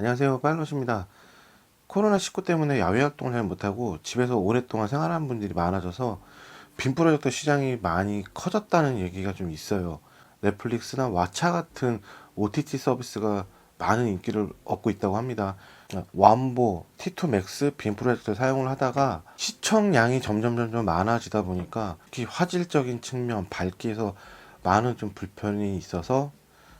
안녕하세요, 빨롯입니다. 코로나19 때문에 야외 활동을 잘 못하고 집에서 오랫동안 생활하는 분들이 많아져서 빔 프로젝터 시장이 많이 커졌다는 얘기가 좀 있어요. 넷플릭스나 왓챠 같은 OTT 서비스가 많은 인기를 얻고 있다고 합니다. 완보, T2 맥스 빔 프로젝터 사용을 하다가 시청량이 점점 많아지다 보니까 특히 화질적인 측면, 밝기에서 많은 좀 불편이 있어서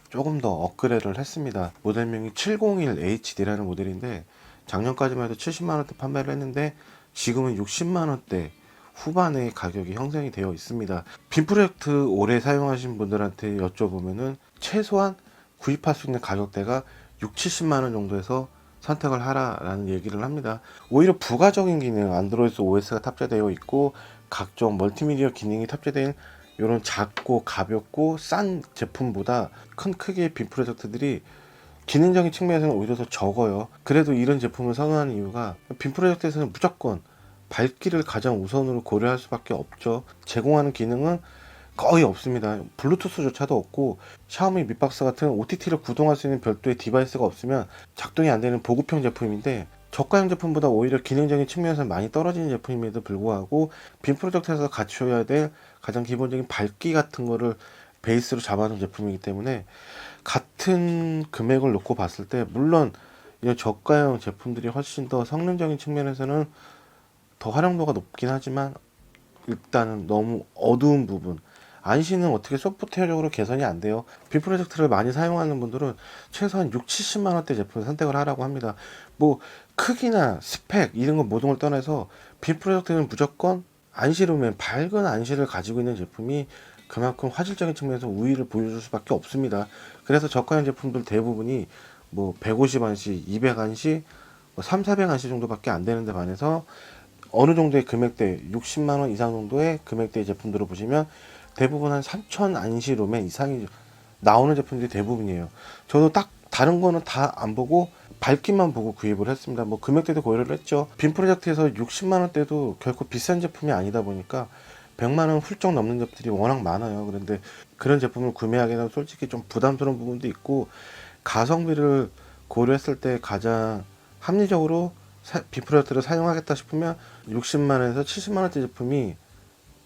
조금 더 업그레이드를 했습니다. 모델명이 701HD라는 모델인데 작년까지만 해도 70만원대 판매를 했는데 지금은 60만원대 후반의 가격이 형성이 되어 있습니다. 빔 프로젝트 오래 사용하신 분들한테 여쭤보면은 최소한 구입할 수 있는 가격대가 6, 70만원 정도에서 선택을 하라라는 얘기를 합니다. 오히려 부가적인 기능, 안드로이드 OS가 탑재되어 있고 각종 멀티미디어 기능이 탑재된 이런 작고 가볍고 싼 제품보다 큰 크기의 빔 프로젝터들이 기능적인 측면에서는 오히려 더 적어요. 그래도 이런 제품을 선호하는 이유가 빔 프로젝터에서는 무조건 밝기를 가장 우선으로 고려할 수밖에 없죠. 제공하는 기능은 거의 없습니다. 블루투스조차도 없고 샤오미 믹박스 같은 OTT를 구동할 수 있는 별도의 디바이스가 없으면 작동이 안 되는 보급형 제품인데 저가형 제품보다 오히려 기능적인 측면에서 많이 떨어지는 제품임에도 불구하고 빔 프로젝트에서 갖춰야 될 가장 기본적인 밝기 같은 거를 베이스로 잡아놓은 제품이기 때문에 같은 금액을 놓고 봤을 때 물론 이런 저가형 제품들이 훨씬 더 성능적인 측면에서는 더 활용도가 높긴 하지만 일단은 너무 어두운 부분, 안시는 어떻게 소프트웨어적으로 개선이 안 돼요. 빔 프로젝트를 많이 사용하는 분들은 최소한 6, 70만 원대 제품을 선택을 하라고 합니다. 뭐 크기나 스펙 이런 거 모든 걸 떠나서 빔 프로젝트는 무조건 안시룸에 밝은 안시를 가지고 있는 제품이 그만큼 화질적인 측면에서 우위를 보여줄 수밖에 없습니다. 그래서 저가형 제품들 대부분이 뭐 150안시, 200안시, 3, 400안시 정도밖에 안 되는데 반해서 어느 정도의 금액대 60만원 이상 정도의 금액대의 제품들을 보시면 대부분 한 3천 안시 룸에 이상이 나오는 제품들이 대부분이에요. 저도 딱 다른 거는 다 안 보고 밝기만 보고 구입을 했습니다. 뭐 금액대도 고려를 했죠. 빔 프로젝트에서 60만원대도 결코 비싼 제품이 아니다 보니까 100만원 훌쩍 넘는 제품들이 워낙 많아요. 그런데 그런 제품을 구매하기는 솔직히 좀 부담스러운 부분도 있고 가성비를 고려했을 때 가장 합리적으로 빔 프로젝트를 사용하겠다 싶으면 60만원에서 70만원대 제품이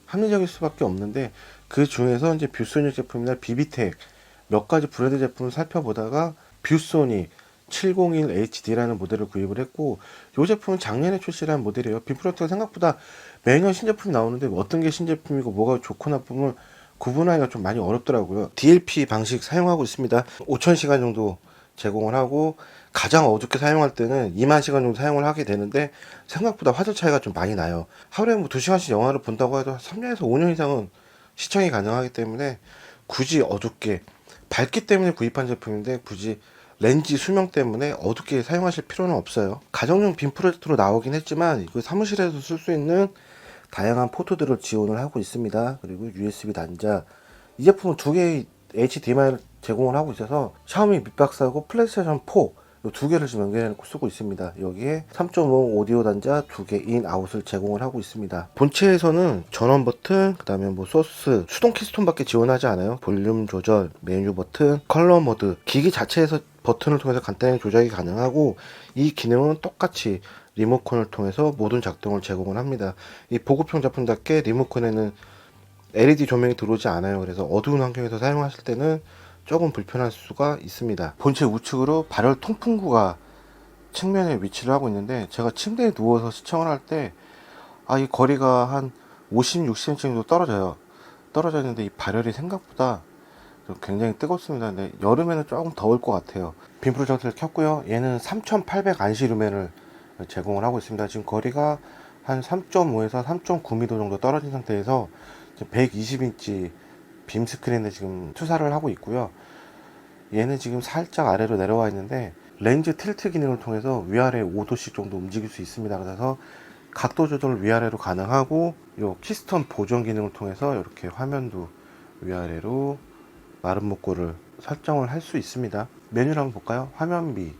합리적일 수밖에 없는데 그 중에서 이제 뷰소닉 제품이나 비비텍 몇 가지 브랜드 제품을 살펴보다가 뷰소닉 701HD라는 모델을 구입을 했고 이 제품은 작년에 출시한 모델이에요. 빔 프로젝트가 생각보다 매년 신제품이 나오는데 어떤 게 신제품이고 뭐가 좋고 나쁨을 구분하기가 좀 많이 어렵더라고요. DLP 방식 사용하고 있습니다. 5000시간 정도 제공을 하고 가장 어둡게 사용할 때는 2만 시간 정도 사용을 하게 되는데 생각보다 화질 차이가 좀 많이 나요. 하루에 뭐 2시간씩 영화를 본다고 해도 3년에서 5년 이상은 시청이 가능하기 때문에 굳이 어둡게 밝기 때문에 구입한 제품인데 굳이 렌즈 수명 때문에 어둡게 사용하실 필요는 없어요. 가정용 빔 프로젝터로 나오긴 했지만 이거 사무실에서 쓸 수 있는 다양한 포트들을 지원을 하고 있습니다. 그리고 USB 단자 이 제품은 두 개의 HDMI를 제공을 하고 있어서 샤오미 믹박스하고 플레이스테이션 4 두 개를 지금 연결해 놓고 쓰고 있습니다. 여기에 3.5 오디오 단자 두 개 인 아웃을 제공을 하고 있습니다. 본체에서는 전원 버튼, 그 다음에 뭐 소스, 수동 키스톤밖에 지원하지 않아요. 볼륨 조절, 메뉴 버튼, 컬러 모드, 기기 자체에서 버튼을 통해서 간단히 조작이 가능하고 이 기능은 똑같이 리모컨을 통해서 모든 작동을 제공을 합니다. 이 보급형 제품답게 리모컨에는 LED 조명이 들어오지 않아요. 그래서 어두운 환경에서 사용하실 때는 조금 불편할 수가 있습니다. 본체 우측으로 발열 통풍구가 측면에 위치를 하고 있는데 제가 침대에 누워서 시청을 할 때 이 거리가 한 50, 60cm 정도 떨어져 있는데 이 발열이 생각보다 굉장히 뜨겁습니다. 근데 여름에는 조금 더울 것 같아요. 빔 프로젝터를 켰고요. 얘는 3800 안시 루멘을 제공을 하고 있습니다. 지금 거리가 한 3.5에서 3.9m 정도 떨어진 상태에서 120인치 빔 스크린에 지금 투사를 하고 있고요. 얘는 지금 살짝 아래로 내려와 있는데 렌즈 틸트 기능을 통해서 위아래 5도씩 정도 움직일 수 있습니다. 그래서 각도 조절을 위아래로 가능하고 요 키스톤 보정 기능을 통해서 이렇게 화면도 위아래로 마른 목골을 설정을 할 수 있습니다. 메뉴를 한번 볼까요? 화면비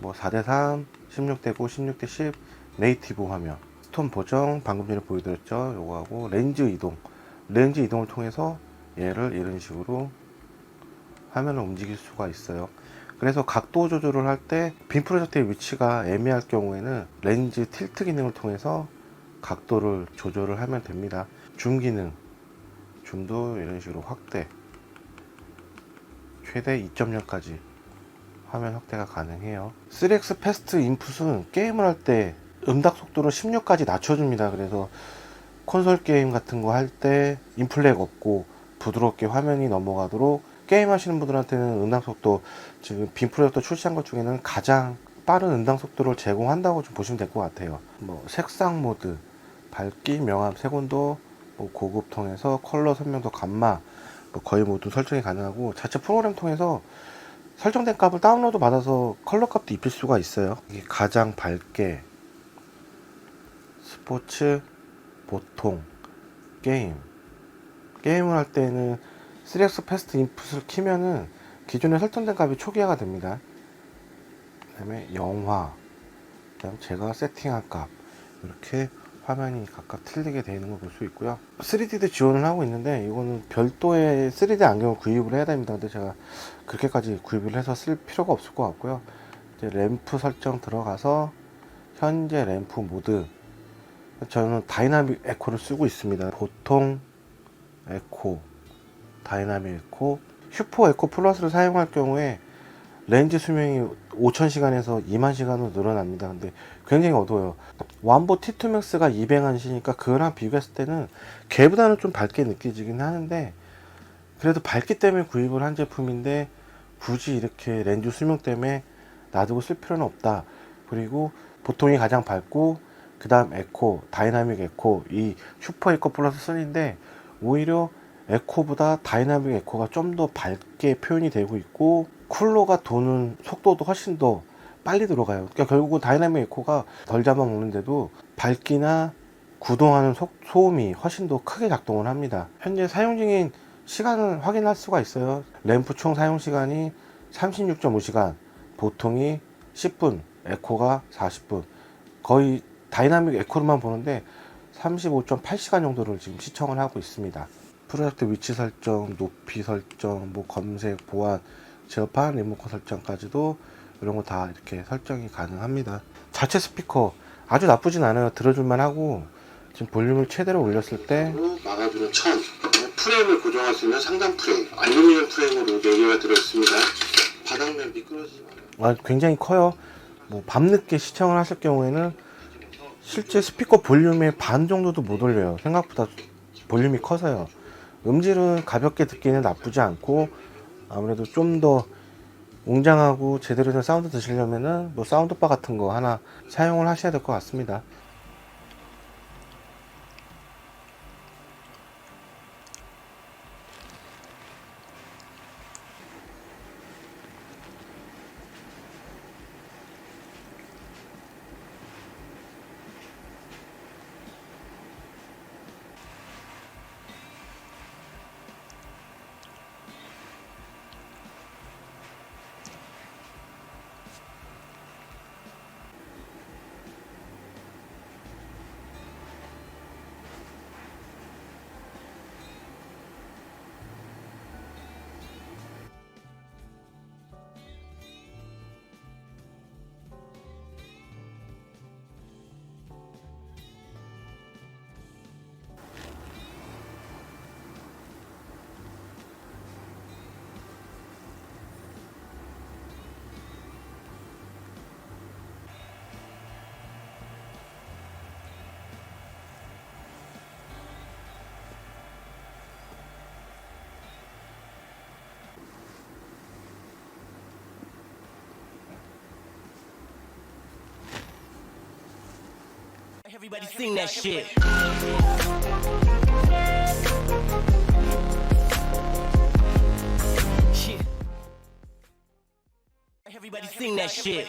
뭐 4:3, 16:9, 16:10 네이티브 화면, 스톤 보정 방금 전에 보여드렸죠. 요거하고 렌즈 이동을 통해서 얘를 이런 식으로 화면을 움직일 수가 있어요. 그래서 각도 조절을 할 때 빔 프로젝터의 위치가 애매할 경우에는 렌즈 틸트 기능을 통해서 각도를 조절을 하면 됩니다. 줌 기능, 줌도 이런 식으로 확대, 최대 2.0까지 화면 확대가 가능해요. 3X 패스트 인풋은 게임을 할 때 음닥 속도를 16까지 낮춰줍니다. 그래서 콘솔 게임 같은 거 할 때 인플렉 없고 부드럽게 화면이 넘어가도록, 게임 하시는 분들한테는 음당 속도, 지금 빔 프로젝터 출시한 것 중에는 가장 빠른 음당 속도를 제공한다고 좀 보시면 될 것 같아요. 뭐 색상 모드, 밝기, 명암, 색온도, 뭐 고급 통해서 컬러 선명도, 감마, 뭐 거의 모두 설정이 가능하고, 자체 프로그램 통해서 설정된 값을 다운로드 받아서 컬러 값도 입힐 수가 있어요. 이게 가장 밝게, 스포츠, 보통, 게임을 할 때는 3X 패스트 인풋을 키면은 기존에 설정된 값이 초기화가 됩니다. 그 다음에 영화, 그 다음 제가 세팅한 값, 이렇게 화면이 각각 틀리게 되어 있는 걸 볼 수 있고요. 3D도 지원을 하고 있는데 이거는 별도의 3D 안경을 구입을 해야 됩니다. 근데 제가 그렇게까지 구입을 해서 쓸 필요가 없을 것 같고요. 이제 램프 설정 들어가서 현재 램프 모드, 저는 다이나믹 에코를 쓰고 있습니다. 보통 에코, 다이나믹 에코, 슈퍼 에코 플러스를 사용할 경우에 렌즈 수명이 5000시간에서 20000시간으로 늘어납니다. 근데 굉장히 어두워요. 완보 T2 맥스가 200한시니까 그거랑 비교했을 때는 걔보다는 좀 밝게 느껴지긴 하는데, 그래도 밝기 때문에 구입을 한 제품인데 굳이 이렇게 렌즈 수명 때문에 놔두고 쓸 필요는 없다. 그리고 보통이 가장 밝고, 그 다음 에코, 다이나믹 에코, 이 슈퍼 에코 플러스 3인데 오히려 에코보다 다이나믹 에코가 좀 더 밝게 표현이 되고 있고, 쿨러가 도는 속도도 훨씬 더 빨리 들어가요. 그러니까 결국은 다이나믹 에코가 덜 잡아먹는데도 밝기나 구동하는 소음이 훨씬 더 크게 작동을 합니다. 현재 사용 중인 시간을 확인할 수가 있어요. 램프 총 사용 시간이 36.5시간, 보통이 10분, 에코가 40분. 거의 다이나믹 에코로만 보는데 35.8시간 정도를 지금 시청을 하고 있습니다. 프로젝터 위치 설정, 높이 설정, 뭐 검색, 보안, 제어판, 리모컨 설정까지도 이런 거 다 이렇게 설정이 가능합니다. 자체 스피커 아주 나쁘진 않아요. 들어줄만 하고, 지금 볼륨을 최대로 올렸을 때 막아주는 천, 프레임을 고정할 수 있는 상단 프레임, 알루미늄 프레임으로 4개가 들어있습니다. 바닥면 미끄러지지 않아요. 굉장히 커요. 뭐 밤늦게 시청을 하실 경우에는 실제 스피커 볼륨의 반 정도도 못 올려요. 생각보다 볼륨이 커서요. 음질은 가볍게 듣기는 나쁘지 않고, 아무래도 좀 더 웅장하고 제대로 된 사운드 드시려면은 뭐 사운드바 같은 거 하나 사용을 하셔야 될 것 같습니다. Everybody sing that shit. Everybody sing that shit.